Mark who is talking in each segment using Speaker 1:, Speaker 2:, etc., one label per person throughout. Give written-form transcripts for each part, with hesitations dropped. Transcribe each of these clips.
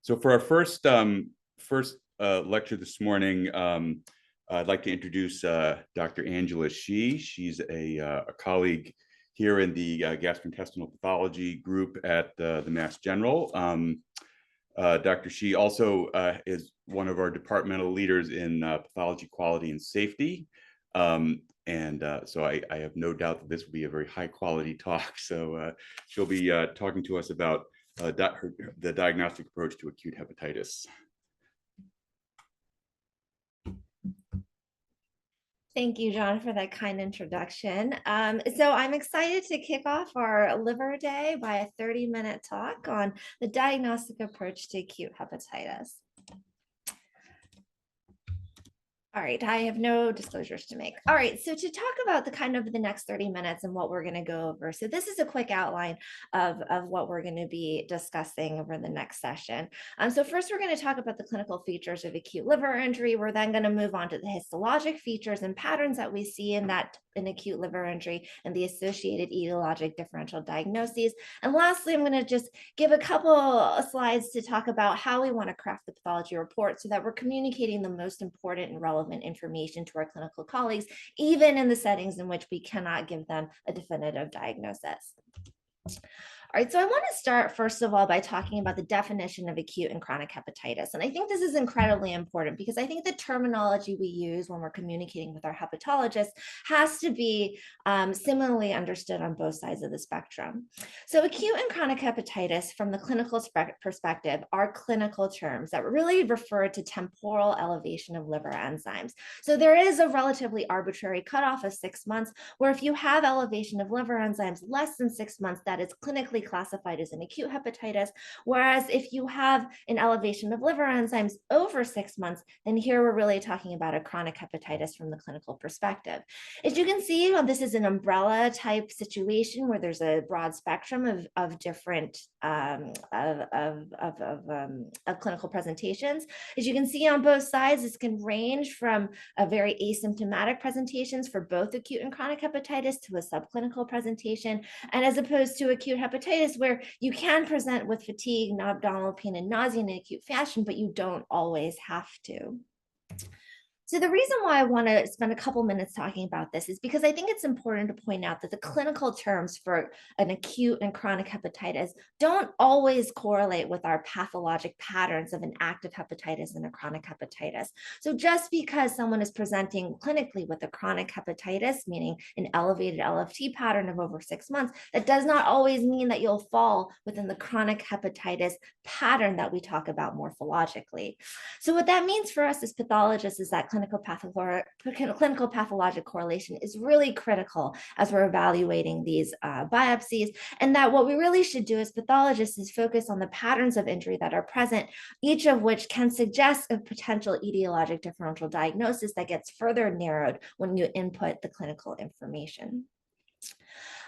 Speaker 1: So for our first lecture this morning, I'd like to introduce Dr. Angela Shi. She's a colleague here in the gastrointestinal pathology group at the Mass General. Dr. Shi also is one of our departmental leaders in pathology quality and safety. So I have no doubt that this will be a very high quality talk. So she'll be talking to us about the diagnostic approach to acute hepatitis.
Speaker 2: Thank you, John, for that kind introduction. So I'm excited to kick off our Liver Day by a 30-minute talk on the diagnostic approach to acute hepatitis. All right, I have no disclosures to make. All right, so to talk about the next 30 minutes and what we're going to go over. So this is a quick outline of what we're going to be discussing over the next session. So first, we're going to talk about the clinical features of acute liver injury. We're then going to move on to the histologic features and patterns that we see in acute liver injury and the associated etiologic differential diagnoses. And lastly, I'm going to just give a couple of slides to talk about how we want to craft the pathology report so that we're communicating the most important and relevant information to our clinical colleagues, even in the settings in which we cannot give them a definitive diagnosis. All right, so I want to start first of all by talking about the definition of acute and chronic hepatitis. And I think this is incredibly important because I think the terminology we use when we're communicating with our hepatologist has to be similarly understood on both sides of the spectrum. So acute and chronic hepatitis from the clinical perspective are clinical terms that really refer to temporal elevation of liver enzymes. So there is a relatively arbitrary cutoff of 6 months where if you have elevation of liver enzymes less than 6 months, that is clinically classified as an acute hepatitis. Whereas if you have an elevation of liver enzymes over 6 months, then here we're really talking about a chronic hepatitis from the clinical perspective. As you can see, this is an umbrella type situation where there's a broad spectrum of different clinical presentations. As you can see on both sides, this can range from a very asymptomatic presentations for both acute and chronic hepatitis to a subclinical presentation, and as opposed to acute hepatitis where you can present with fatigue, abdominal pain, and nausea in an acute fashion, but you don't always have to. So the reason why I want to spend a couple minutes talking about this is because I think it's important to point out that the clinical terms for an acute and chronic hepatitis don't always correlate with our pathologic patterns of an active hepatitis and a chronic hepatitis. So just because someone is presenting clinically with a chronic hepatitis, meaning an elevated LFT pattern of over 6 months, that does not always mean that you'll fall within the chronic hepatitis pattern that we talk about morphologically. So what that means for us as pathologists is that clinical pathologic correlation is really critical as we're evaluating these biopsies, and that what we really should do as pathologists is focus on the patterns of injury that are present, each of which can suggest a potential etiologic differential diagnosis that gets further narrowed when you input the clinical information.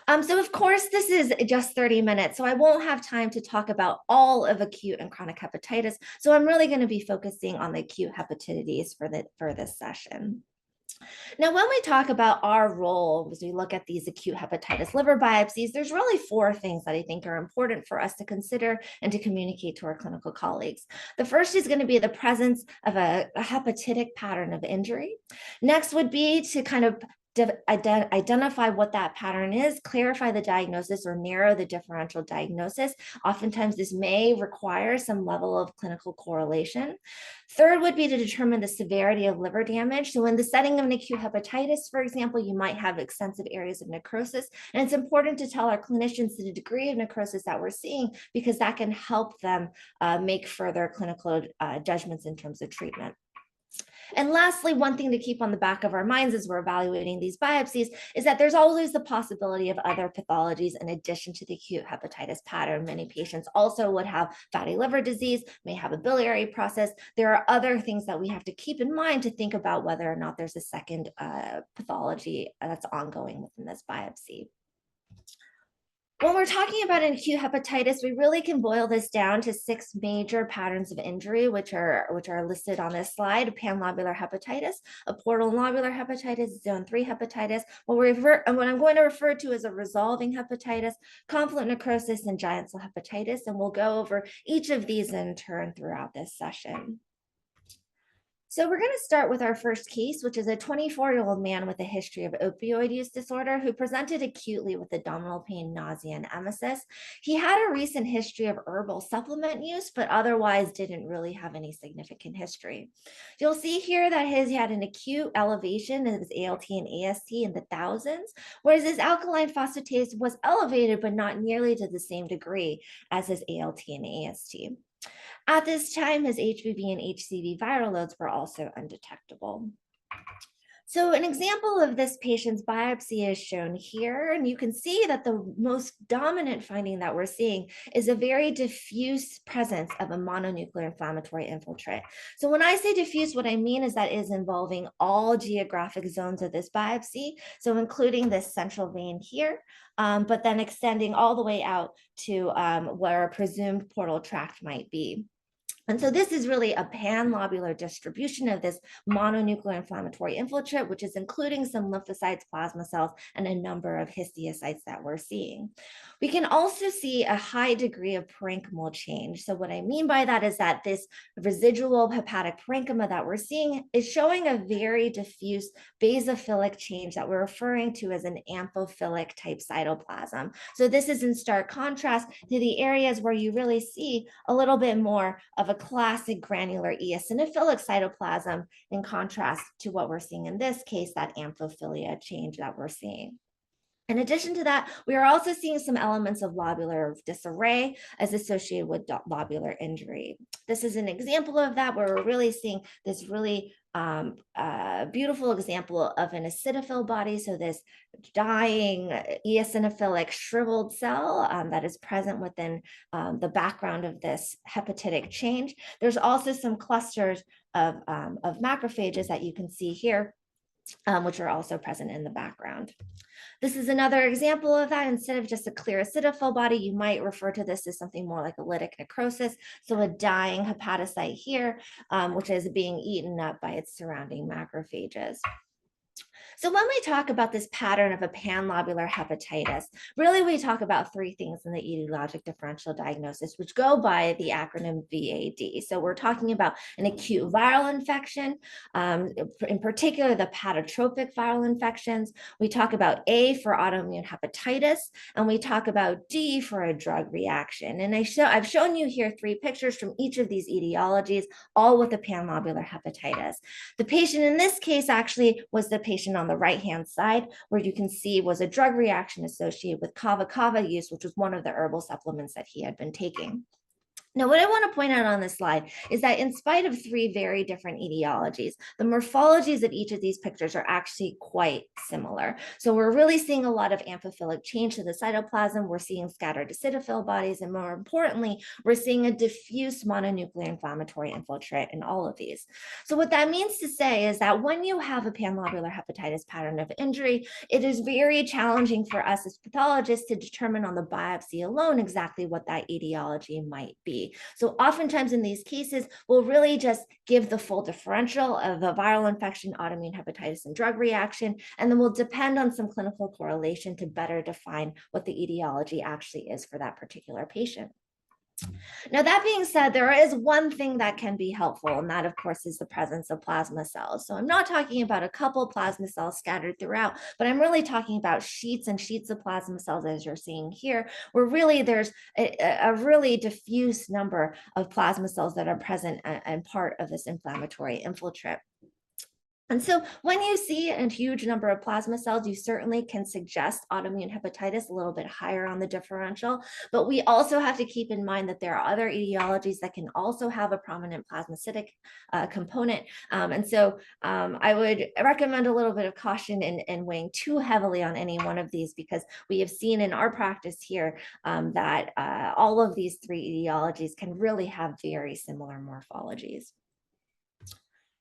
Speaker 2: So of course, this is just 30 minutes, so I won't have time to talk about all of acute and chronic hepatitis. So I'm really going to be focusing on the acute hepatitis for this session. Now, when we talk about our role as we look at these acute hepatitis liver biopsies, there's really 4 things that I think are important for us to consider and to communicate to our clinical colleagues. The first is going to be the presence of a hepatitic pattern of injury. Next would be to kind of identify what that pattern is, clarify the diagnosis or narrow the differential diagnosis. Oftentimes this may require some level of clinical correlation. Third would be to determine the severity of liver damage. So in the setting of an acute hepatitis, for example, you might have extensive areas of necrosis, and it's important to tell our clinicians the degree of necrosis that we're seeing because that can help them make further clinical judgments in terms of treatment. And lastly, one thing to keep on the back of our minds as we're evaluating these biopsies is that there's always the possibility of other pathologies in addition to the acute hepatitis pattern. Many patients also would have fatty liver disease, may have a biliary process. There are other things that we have to keep in mind to think about whether or not there's a second pathology that's ongoing within this biopsy. When we're talking about an acute hepatitis, we really can boil this down to 6 major patterns of injury, which are listed on this slide: panlobular hepatitis, a portal lobular hepatitis, zone 3 hepatitis, what I'm going to refer to as a resolving hepatitis, confluent necrosis, and giant cell hepatitis. And we'll go over each of these in turn throughout this session. So we're going to start with our first case, which is a 24-year-old man with a history of opioid use disorder who presented acutely with abdominal pain, nausea, and emesis. He had a recent history of herbal supplement use, but otherwise didn't really have any significant history. You'll see here that he had an acute elevation of his ALT and AST in the thousands, whereas his alkaline phosphatase was elevated, but not nearly to the same degree as his ALT and AST. At this time, his HBV and HCV viral loads were also undetectable. So an example of this patient's biopsy is shown here, and you can see that the most dominant finding that we're seeing is a very diffuse presence of a mononuclear inflammatory infiltrate. So when I say diffuse, what I mean is that it is involving all geographic zones of this biopsy, so including this central vein here, but then extending all the way out to where a presumed portal tract might be. And so this is really a panlobular distribution of this mononuclear inflammatory infiltrate, which is including some lymphocytes, plasma cells, and a number of histiocytes that we're seeing. We can also see a high degree of parenchymal change. So what I mean by that is that this residual hepatic parenchyma that we're seeing is showing a very diffuse basophilic change that we're referring to as an amphiphilic type cytoplasm. So this is in stark contrast to the areas where you really see a little bit more of a classic granular eosinophilic cytoplasm, in contrast to what we're seeing in this case, that amphiphilia change that we're seeing. In addition to that, we are also seeing some elements of lobular disarray as associated with lobular injury. This is an example of that, where we're really seeing this really beautiful example of an acidophil body. So this dying eosinophilic shriveled cell that is present within the background of this hepatitic change. There's also some clusters of macrophages that you can see here, which are also present in the background. This is another example of that. Instead of just a clear acidophil body, you might refer to this as something more like a lytic necrosis. So a dying hepatocyte here, which is being eaten up by its surrounding macrophages. So when we talk about this pattern of a panlobular hepatitis, really we talk about 3 things in the etiologic differential diagnosis, which go by the acronym VAD. So we're talking about an acute viral infection, in particular the patotropic viral infections. We talk about A for autoimmune hepatitis, and we talk about D for a drug reaction. And I've shown you here 3 pictures from each of these etiologies, all with a panlobular hepatitis. The patient in this case actually was the patient on the right-hand side, where you can see was a drug reaction associated with kava use, which was one of the herbal supplements that he had been taking. Now, what I want to point out on this slide is that in spite of 3 very different etiologies, the morphologies of each of these pictures are actually quite similar. So we're really seeing a lot of amphiphilic change to the cytoplasm. We're seeing scattered acidophil bodies, and more importantly, we're seeing a diffuse mononuclear inflammatory infiltrate in all of these. So what that means to say is that when you have a panlobular hepatitis pattern of injury, it is very challenging for us as pathologists to determine on the biopsy alone exactly what that etiology might be. So oftentimes in these cases, we'll really just give the full differential of a viral infection, autoimmune hepatitis, and drug reaction, and then we'll depend on some clinical correlation to better define what the etiology actually is for that particular patient. Now, that being said, there is one thing that can be helpful, and that, of course, is the presence of plasma cells. So I'm not talking about a couple plasma cells scattered throughout, but I'm really talking about sheets and sheets of plasma cells, as you're seeing here, where really there's a really diffuse number of plasma cells that are present and part of this inflammatory infiltrate. And so when you see a huge number of plasma cells, you certainly can suggest autoimmune hepatitis a little bit higher on the differential, but we also have to keep in mind that there are other etiologies that can also have a prominent plasmacytic component. And so I would recommend a little bit of caution in weighing too heavily on any one of these, because we have seen in our practice here that all of these 3 etiologies can really have very similar morphologies.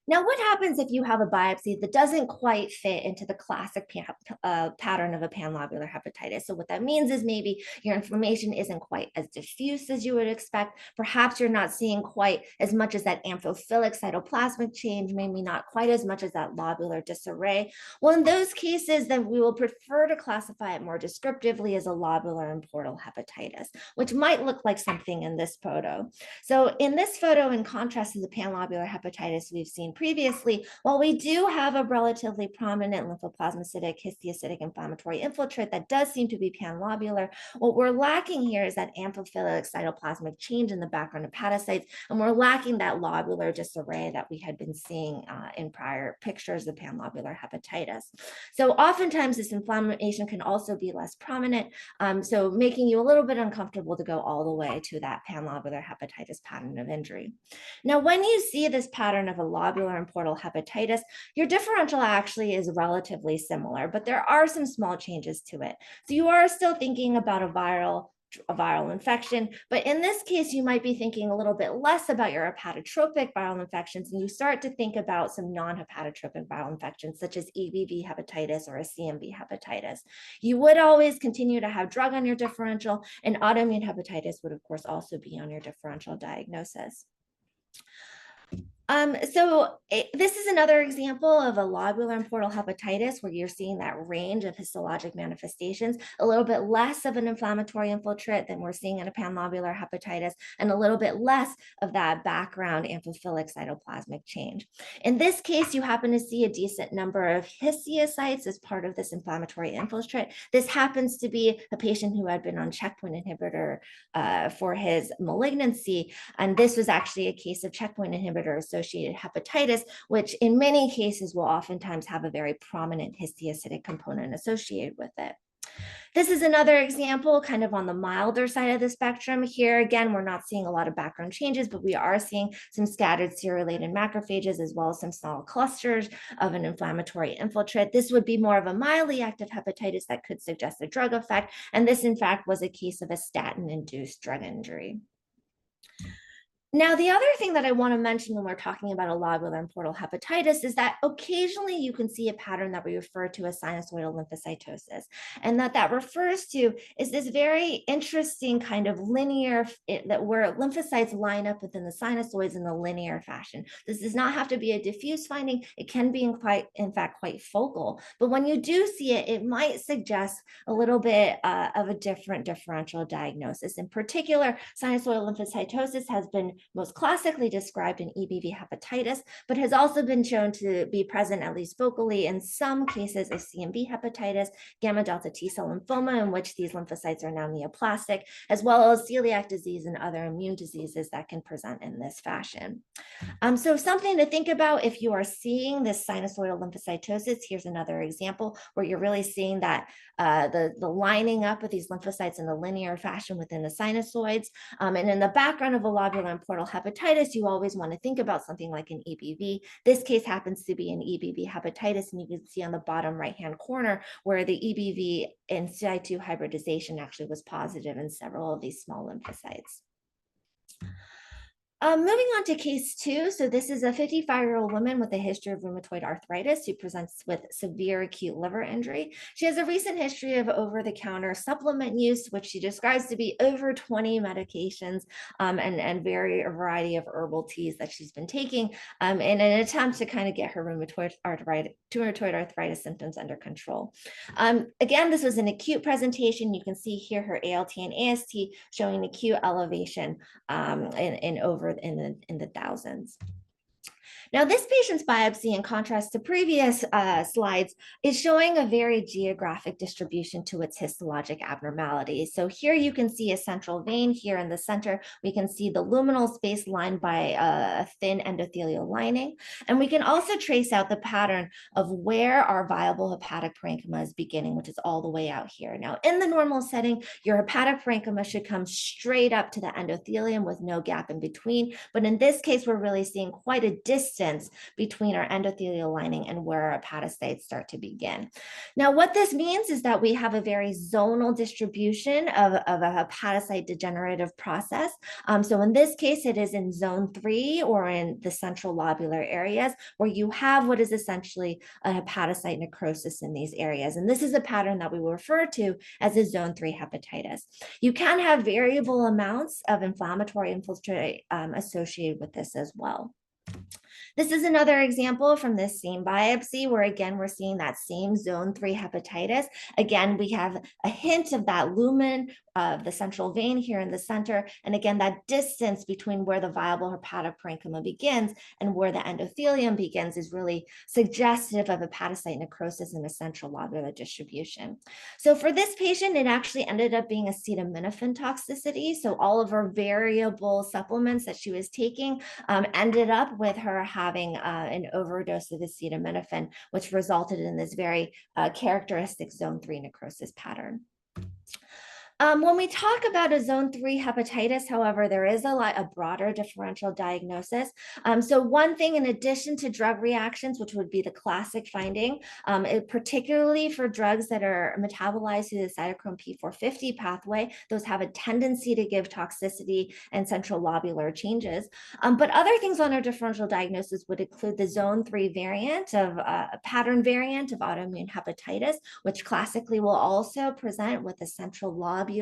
Speaker 2: Now, what happens if you have a biopsy that doesn't quite fit into the classic pattern of a panlobular hepatitis? So what that means is maybe your inflammation isn't quite as diffuse as you would expect. Perhaps you're not seeing quite as much as that amphiphilic cytoplasmic change, maybe not quite as much as that lobular disarray. Well, in those cases, then we will prefer to classify it more descriptively as a lobular and portal hepatitis, which might look like something in this photo. So in this photo, in contrast to the panlobular hepatitis we've seen previously, while we do have a relatively prominent lymphoplasmacytic, histiocytic inflammatory infiltrate that does seem to be panlobular, what we're lacking here is that amphiphilic cytoplasmic change in the background hepatocytes, and we're lacking that lobular disarray that we had been seeing in prior pictures of panlobular hepatitis. So oftentimes this inflammation can also be less prominent, so making you a little bit uncomfortable to go all the way to that panlobular hepatitis pattern of injury. Now, when you see this pattern of a lobular and portal hepatitis, your differential actually is relatively similar, but there are some small changes to it. So you are still thinking about a viral infection, but in this case, you might be thinking a little bit less about your hepatotropic viral infections, and you start to think about some non-hepatotropic viral infections, such as EBV hepatitis or a CMV hepatitis. You would always continue to have drug on your differential, and autoimmune hepatitis would, of course, also be on your differential diagnosis. This is another example of a lobular and portal hepatitis where you're seeing that range of histologic manifestations, a little bit less of an inflammatory infiltrate than we're seeing in a panlobular hepatitis, and a little bit less of that background amphiphilic cytoplasmic change. In this case, you happen to see a decent number of histiocytes as part of this inflammatory infiltrate. This happens to be a patient who had been on checkpoint inhibitor for his malignancy, and this was actually a case of checkpoint inhibitor associated hepatitis, which in many cases will oftentimes have a very prominent histiocytic component associated with it. This is another example kind of on the milder side of the spectrum. Here, again, we're not seeing a lot of background changes, but we are seeing some scattered serolated macrophages as well as some small clusters of an inflammatory infiltrate. This would be more of a mildly active hepatitis that could suggest a drug effect. And this, in fact, was a case of a statin-induced drug injury. Now, the other thing that I want to mention when we're talking about a lobular and portal hepatitis is that occasionally you can see a pattern that we refer to as sinusoidal lymphocytosis. And that refers to is this very interesting kind of linear, where lymphocytes line up within the sinusoids in a linear fashion. This does not have to be a diffuse finding. It can be in fact, quite focal. But when you do see it, it might suggest a little bit of a different differential diagnosis. In particular, sinusoidal lymphocytosis has been most classically described in EBV hepatitis, but has also been shown to be present at least focally in some cases of CMV hepatitis, gamma delta T cell lymphoma, in which these lymphocytes are now neoplastic, as well as celiac disease and other immune diseases that can present in this fashion. So something to think about if you are seeing this sinusoidal lymphocytosis. Here's another example where you're really seeing that the lining up of these lymphocytes in a linear fashion within the sinusoids. And in the background of a lobular and portal hepatitis, you always want to think about something like an EBV. This case happens to be an EBV hepatitis, and you can see on the bottom right-hand corner where the EBV in situ hybridization actually was positive in several of these small lymphocytes. Moving on to case 2. So this is a 55-year-old woman with a history of rheumatoid arthritis who presents with severe acute liver injury. She has a recent history of over-the-counter supplement use, which she describes to be over 20 medications and a variety of herbal teas that she's been taking in an attempt to kind of get her rheumatoid arthritis symptoms under control. Again, this was an acute presentation. You can see here her ALT and AST showing acute elevation in the thousands. Now, this patient's biopsy, in contrast to previous slides, is showing a very geographic distribution to its histologic abnormalities. So here you can see a central vein here in the center. We can see the luminal space lined by a thin endothelial lining. And we can also trace out the pattern of where our viable hepatic parenchyma is beginning, which is all the way out here. Now, in the normal setting, your hepatic parenchyma should come straight up to the endothelium with no gap in between. But in this case, we're really seeing quite a distance between our endothelial lining and where our hepatocytes start to begin. Now, what this means is that we have a very zonal distribution of a hepatocyte degenerative process. So in this case, it is in zone 3 or in the central lobular areas where you have what is essentially a hepatocyte necrosis in these areas. And this is a pattern that we will refer to as a zone 3 hepatitis. You can have variable amounts of inflammatory infiltrate associated with this as well. This is another example from this same biopsy where again, we're seeing that same zone 3 hepatitis. Again, we have a hint of that lumen of the central vein here in the center. And again, that distance between where the viable hepatoparenchyma begins and where the endothelium begins is really suggestive of hepatocyte necrosis in a central lobular distribution. So for this patient, it actually ended up being acetaminophen toxicity. So all of her variable supplements that she was taking ended up with her having an overdose of acetaminophen, which resulted in this very characteristic zone 3 necrosis pattern. When we talk about a zone 3 hepatitis, however, there is a broader differential diagnosis. So one thing, in addition to drug reactions, which would be the classic finding, particularly for drugs that are metabolized through the cytochrome P450 pathway, those have a tendency to give toxicity and central lobular changes. But other things on our differential diagnosis would include the zone 3 variant of pattern variant of autoimmune hepatitis, which classically will also present with a central lobular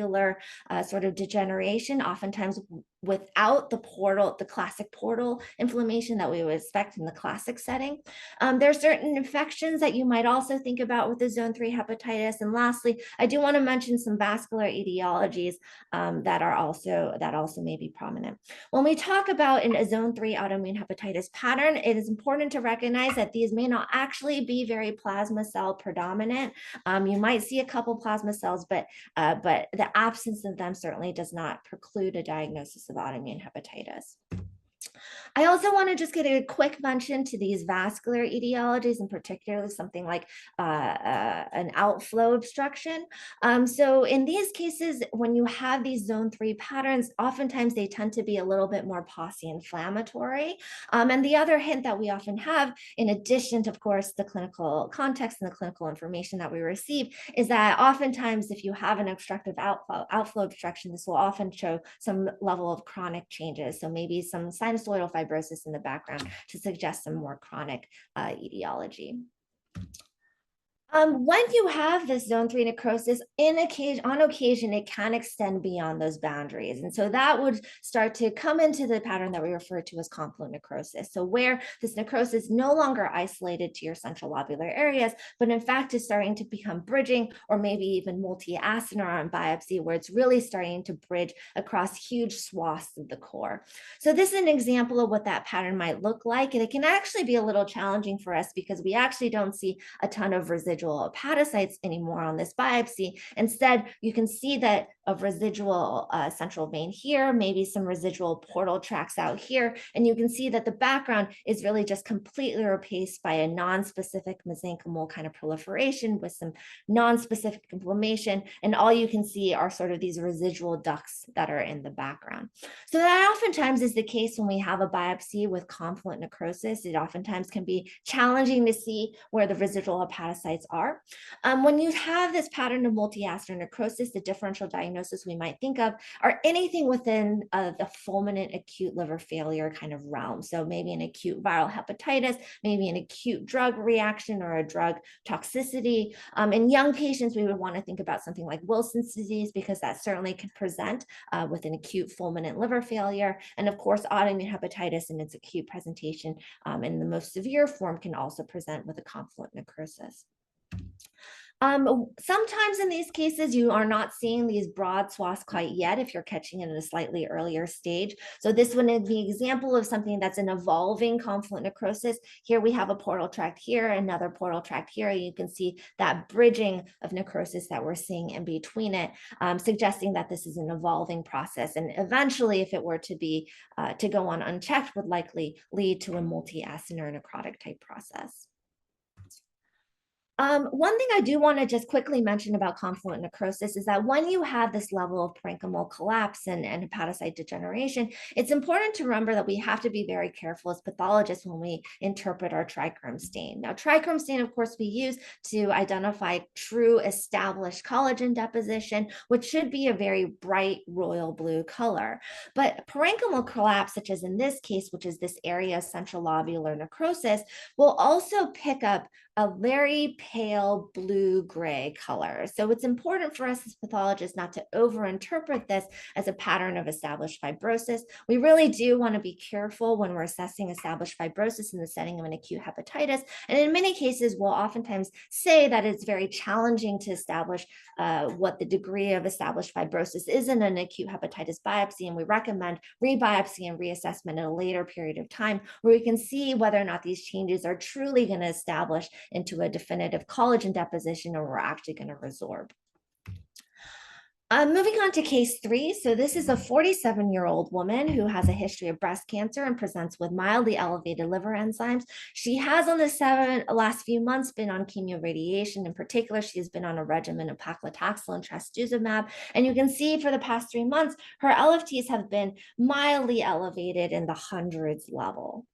Speaker 2: sort of degeneration, oftentimes without the classic portal inflammation that we would expect in the classic setting. There are certain infections that you might also think about with the zone 3 hepatitis. And lastly, I do want to mention some vascular etiologies that also may be prominent. When we talk about a zone 3 autoimmune hepatitis pattern, it is important to recognize that these may not actually be very plasma cell predominant. You might see a couple plasma cells, but the absence of them certainly does not preclude a diagnosis of autoimmune hepatitis. I also want to just get a quick mention to these vascular etiologies, in particular something like an outflow obstruction. So in these cases, when you have these zone 3 patterns, oftentimes they tend to be a little bit more posse inflammatory. And the other hint that we often have, in addition to, of course, the clinical context and the clinical information that we receive, is that oftentimes if you have an obstructive outflow obstruction, this will often show some level of chronic changes. So maybe some sinusoidal fibrosis in the background to suggest some more chronic etiology. When you have this zone 3 necrosis, on occasion, it can extend beyond those boundaries. And so that would start to come into the pattern that we refer to as confluent necrosis. So where this necrosis is no longer isolated to your central lobular areas, but in fact is starting to become bridging or maybe even multi-acinar on biopsy, where it's really starting to bridge across huge swaths of the core. So this is an example of what that pattern might look like. And it can actually be a little challenging for us because we actually don't see a ton of residual hepatocytes anymore on this biopsy. Instead, you can see that of residual central vein here, maybe some residual portal tracts out here, and you can see that the background is really just completely replaced by a non-specific mesenchymal kind of proliferation with some non-specific inflammation, and all you can see are sort of these residual ducts that are in the background. So that oftentimes is the case when we have a biopsy with confluent necrosis. It oftentimes can be challenging to see where the residual hepatocytes are. When you have this pattern of multi-acinar necrosis, the differential diagnosis we might think of are anything within the fulminant acute liver failure kind of realm. So maybe an acute viral hepatitis, maybe an acute drug reaction or a drug toxicity. In young patients, we would want to think about something like Wilson's disease, because that certainly can present with an acute fulminant liver failure. And of course, autoimmune hepatitis in its acute presentation in the most severe form can also present with a confluent necrosis. Sometimes in these cases, you are not seeing these broad swaths quite yet if you're catching it at a slightly earlier stage. So this one is the example of something that's an evolving confluent necrosis. Here we have a portal tract here, another portal tract here. You can see that bridging of necrosis that we're seeing in between it, suggesting that this is an evolving process. And eventually, if it were to go on unchecked, would likely lead to a multi-acinar necrotic type process. One thing I do want to just quickly mention about confluent necrosis is that when you have this level of parenchymal collapse and hepatocyte degeneration, it's important to remember that we have to be very careful as pathologists when we interpret our trichrome stain. Now, trichrome stain, of course, we use to identify true established collagen deposition, which should be a very bright royal blue color. But parenchymal collapse, such as in this case, which is this area of central lobular necrosis, will also pick up a very pale blue-gray color. So it's important for us as pathologists not to overinterpret this as a pattern of established fibrosis. We really do want to be careful when we're assessing established fibrosis in the setting of an acute hepatitis. And in many cases, we'll oftentimes say that it's very challenging to establish what the degree of established fibrosis is in an acute hepatitis biopsy. And we recommend rebiopsy and reassessment at a later period of time where we can see whether or not these changes are truly going to establish into a definitive collagen deposition or we're actually going to resorb. Moving on to case 3. So this is a 47-year-old woman who has a history of breast cancer and presents with mildly elevated liver enzymes. She has on the last few months been on chemoradiation. In particular, she has been on a regimen of paclitaxel and trastuzumab. And you can see for the past 3 months, her LFTs have been mildly elevated in the hundreds level.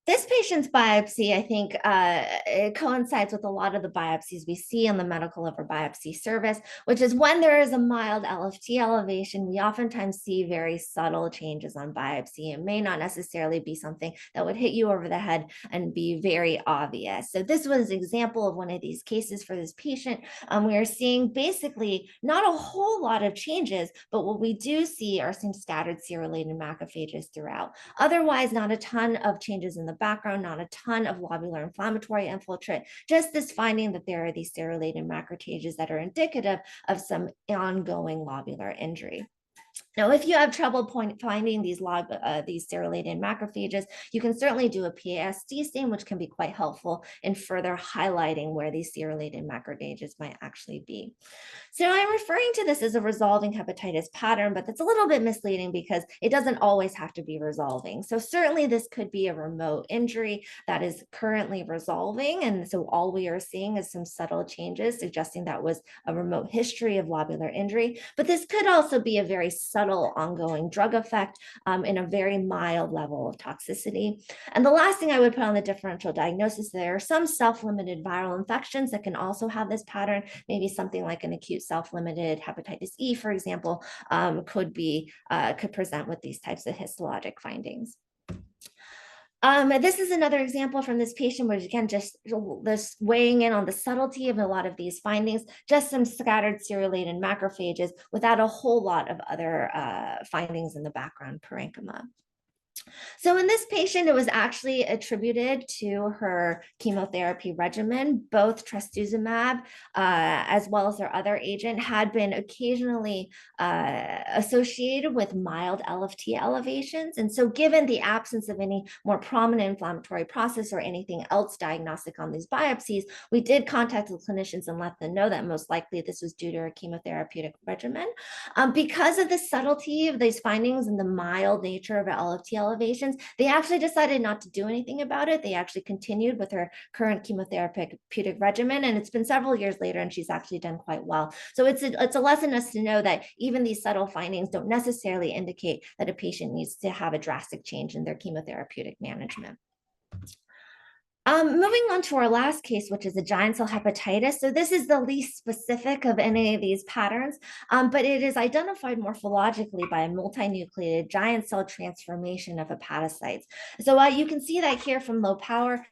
Speaker 2: This patient's biopsy, I think, it coincides with a lot of the biopsies we see in the medical liver biopsy service, which is when there is a mild LFT elevation, we oftentimes see very subtle changes on biopsy. It may not necessarily be something that would hit you over the head and be very obvious. So this was an example of one of these cases for this patient. We are seeing basically not a whole lot of changes, but what we do see are some scattered serolated macrophages throughout. Otherwise, not a ton of changes in the background, not a ton of lobular inflammatory infiltrate, just this finding that there are these serolated macrophages that are indicative of some ongoing lobular injury. Now, if you have trouble finding these serolated macrophages, you can certainly do a PASD stain, which can be quite helpful in further highlighting where these serolated macrophages might actually be. So I'm referring to this as a resolving hepatitis pattern, but that's a little bit misleading because it doesn't always have to be resolving. So certainly this could be a remote injury that is currently resolving. And so all we are seeing is some subtle changes suggesting that was a remote history of lobular injury. But this could also be a very subtle ongoing drug effect in a very mild level of toxicity. And the last thing I would put on the differential diagnosis, there are some self-limited viral infections that can also have this pattern, maybe something like an acute self-limited hepatitis E, for example, could present with these types of histologic findings. This is another example from this patient, which again, just this weighing in on the subtlety of a lot of these findings, just some scattered serolated macrophages without a whole lot of other findings in the background parenchyma. So in this patient, it was actually attributed to her chemotherapy regimen. Both trastuzumab as well as her other agent had been occasionally associated with mild LFT elevations. And so given the absence of any more prominent inflammatory process or anything else diagnostic on these biopsies, we did contact the clinicians and let them know that most likely this was due to a chemotherapeutic regimen. Because of the subtlety of these findings and the mild nature of LFT elevations, they actually decided not to do anything about it. They actually continued with her current chemotherapeutic regimen, and it's been several years later, and she's actually done quite well. So it's a lesson us to know that even these subtle findings don't necessarily indicate that a patient needs to have a drastic change in their chemotherapeutic management. Moving on to our last case, which is a giant cell hepatitis. So this is the least specific of any of these patterns, but it is identified morphologically by a multinucleated giant cell transformation of hepatocytes. So you can see that here from low power.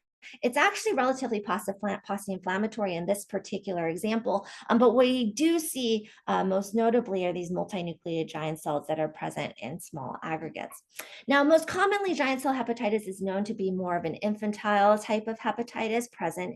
Speaker 2: It's actually relatively post-inflammatory in this particular example, but what we do see most notably are these multinucleated giant cells that are present in small aggregates. Now, most commonly, giant cell hepatitis is known to be more of an infantile type of hepatitis present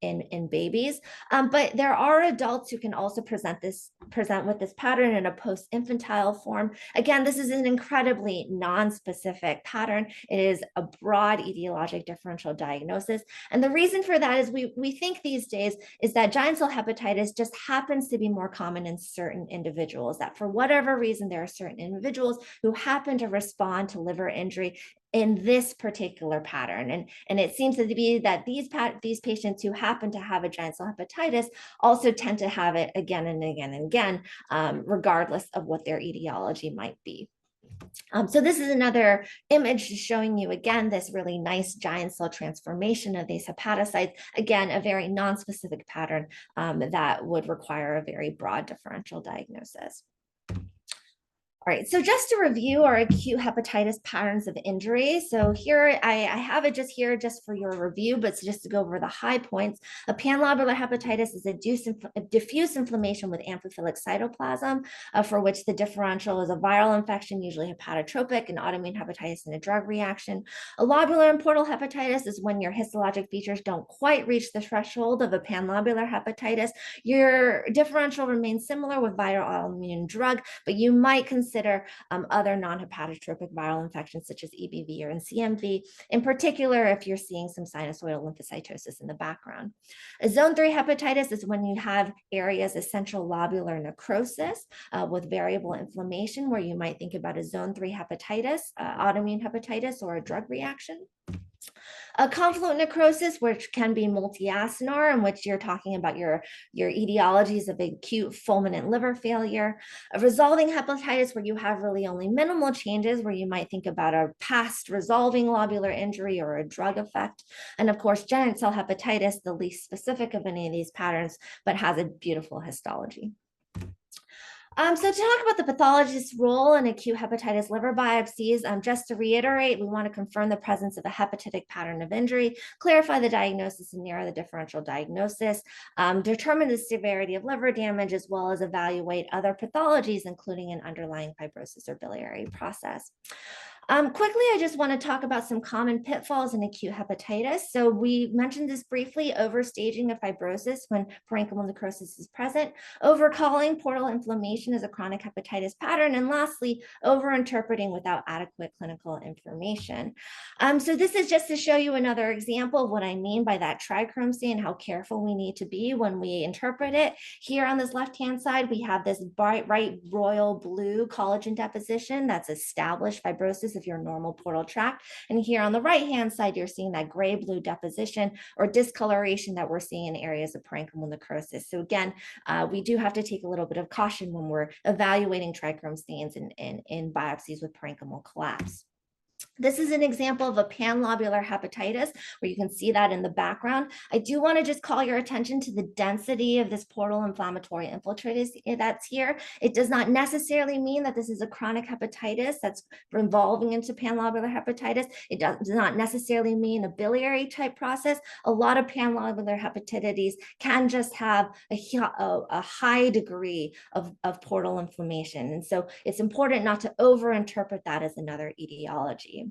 Speaker 2: in babies, but there are adults who can also present with this pattern in a post-infantile form. Again, this is an incredibly non-specific pattern. It is a broad etiologic differential diagnosis diagnosis. And the reason for that is we think these days is that giant cell hepatitis just happens to be more common in certain individuals, that for whatever reason, there are certain individuals who happen to respond to liver injury in this particular pattern. And it seems to be that these patients who happen to have a giant cell hepatitis also tend to have it again and again and again, regardless of what their etiology might be. So this is another image showing you again this really nice giant cell transformation of these hepatocytes. Again, a very non-specific pattern that would require a very broad differential diagnosis. All right, so just to review our acute hepatitis patterns of injury. So here I have it just for your review, but just to go over the high points. A panlobular hepatitis is a diffuse inflammation with amphiphilic cytoplasm, for which the differential is a viral infection, usually hepatotropic, and autoimmune hepatitis and a drug reaction. A lobular and portal hepatitis is when your histologic features don't quite reach the threshold of a panlobular hepatitis. Your differential remains similar with viral autoimmune drug, but you might consider other non-hepatotropic viral infections such as EBV or CMV, in particular if you're seeing some sinusoidal lymphocytosis in the background. A zone 3 hepatitis is when you have areas of central lobular necrosis with variable inflammation, where you might think about a zone 3 hepatitis, autoimmune hepatitis, or a drug reaction. A confluent necrosis, which can be multi-acinar, in which you're talking about your etiologies of acute fulminant liver failure. A resolving hepatitis, where you have really only minimal changes, where you might think about a past resolving lobular injury or a drug effect. And of course, giant cell hepatitis, the least specific of any of these patterns, but has a beautiful histology. So to talk about the pathologist's role in acute hepatitis liver biopsies, just to reiterate, we want to confirm the presence of a hepatitic pattern of injury, clarify the diagnosis and narrow the differential diagnosis, determine the severity of liver damage, as well as evaluate other pathologies, including an underlying fibrosis or biliary process. Quickly, I just want to talk about some common pitfalls in acute hepatitis. So we mentioned this briefly: overstaging of fibrosis when parenchymal necrosis is present, overcalling portal inflammation as a chronic hepatitis pattern, and lastly, overinterpreting without adequate clinical information. So this is just to show you another example of what I mean by that trichrome stain, how careful we need to be when we interpret it. Here on this left-hand side, we have this bright royal blue collagen deposition that's established fibrosis of your normal portal tract. And here on the right-hand side, you're seeing that gray blue deposition or discoloration that we're seeing in areas of parenchymal necrosis. So again, we do have to take a little bit of caution when we're evaluating trichrome stains in biopsies with parenchymal collapse. This is an example of a panlobular hepatitis, where you can see that in the background. I do want to just call your attention to the density of this portal inflammatory infiltrate that's here. It does not necessarily mean that this is a chronic hepatitis that's evolving into panlobular hepatitis. It does not necessarily mean a biliary type process. A lot of panlobular hepatitis can just have a high degree of portal inflammation. And so it's important not to overinterpret that as another etiology.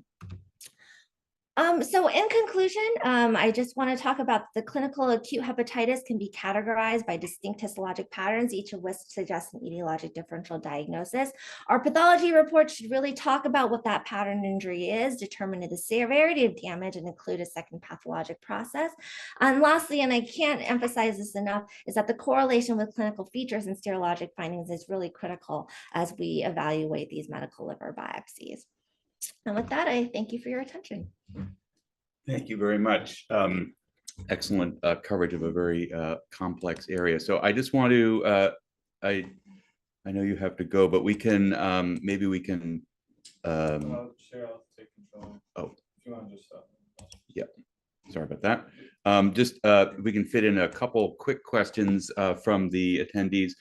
Speaker 2: So in conclusion, I just want to talk about the clinical acute hepatitis can be categorized by distinct histologic patterns, each of which suggests an etiologic differential diagnosis. Our pathology report should really talk about what that pattern injury is, determine the severity of damage, and include a second pathologic process. And lastly, and I can't emphasize this enough, is that the correlation with clinical features and serologic findings is really critical as we evaluate these medical liver biopsies. And with that, I thank you for your attention.
Speaker 1: Thank you very much. Excellent coverage of a very complex area. So I just want to, I know you have to go, but we can, maybe we can.
Speaker 3: Cheryl, take control.
Speaker 1: Oh.
Speaker 3: If you want to just stop.
Speaker 1: Yeah, sorry about that. Just we can fit in a couple quick questions from the attendees.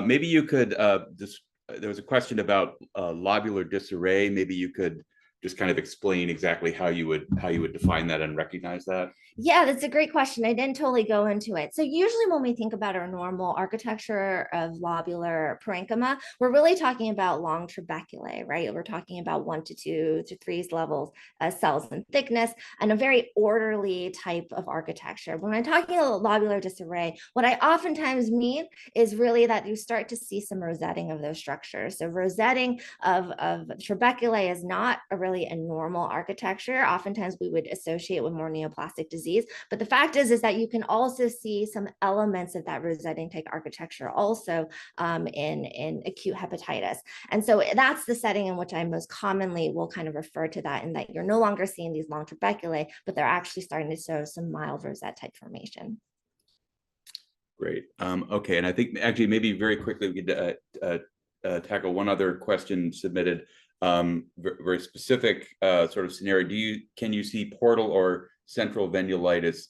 Speaker 1: Maybe you could just, there was a question about lobular disarray. Maybe you could just kind of explain exactly how you would define that and recognize that.
Speaker 2: Yeah, that's a great question. I didn't totally go into it. So usually when we think about our normal architecture of lobular parenchyma, we're really talking about long trabeculae, right? We're talking about 1 to 2 to 3 levels cells in thickness and a very orderly type of architecture. When I'm talking about lobular disarray, what I oftentimes mean is really that you start to see some rosetting of those structures. So rosetting of trabeculae is not a really necessarily a normal architecture. Oftentimes we would associate with more neoplastic disease, but the fact is that you can also see some elements of that rosetting type architecture also in acute hepatitis. And so that's the setting in which I most commonly will kind of refer to that, in that you're no longer seeing these long trabeculae, but they're actually starting to show some mild rosette type formation.
Speaker 1: Great. Okay, and I think actually maybe very quickly we could tackle one other question submitted. Very specific sort of scenario. Can you see portal or central venulitis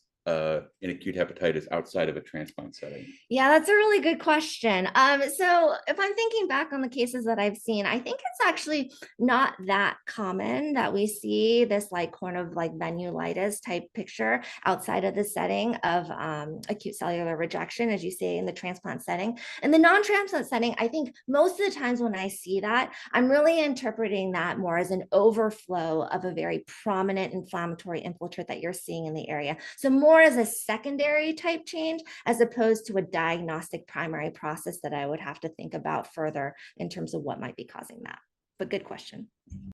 Speaker 1: in acute hepatitis outside of a transplant setting?
Speaker 2: Yeah, that's a really good question. So if I'm thinking back on the cases that I've seen, I think it's actually not that common that we see this like kind of like venulitis type picture outside of the setting of acute cellular rejection, as you say, in the transplant setting. In the non-transplant setting, I think most of the times when I see that, I'm really interpreting that more as an overflow of a very prominent inflammatory infiltrate that you're seeing in the area. So more as a secondary type change, as opposed to a diagnostic primary process that I would have to think about further in terms of what might be causing that. But good question.